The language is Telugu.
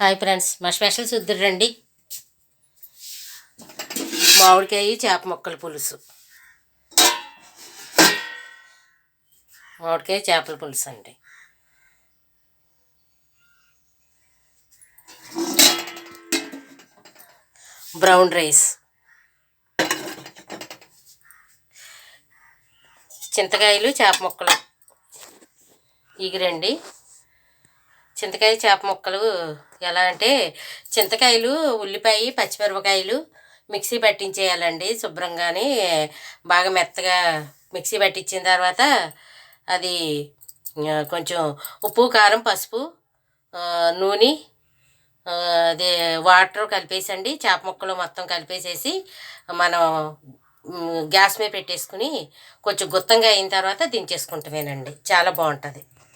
హాయ్ ఫ్రెండ్స్, మా స్పెషల్ చూద్దురండి. మామిడికాయ చేప ముక్కల పులుసు. మామిడికాయ చేపల పులుసు అండి. బ్రౌన్ రైస్, చింతకాయలు చేప ముక్కలు ఇగిరండి. చింతకాయ చేప ముక్కలు ఎలా అంటే, చింతకాయలు, ఉల్లిపాయ, పచ్చిమిరపకాయలు మిక్సీ పట్టించేయాలండి. శుభ్రంగాని బాగా మెత్తగా మిక్సీ పట్టించిన తర్వాత అది కొంచెం ఉప్పు, కారం, పసుపు, నూనె, అదే వాటర్ కలిపేసండి. చేప ముక్కలు మొత్తం కలిపేసేసి మనం గ్యాస్ మీద పెట్టేసుకుని కొంచెం గుత్తంగా అయిన తర్వాత దించేసుకుంటామేనండి. చాలా బాగుంటుంది.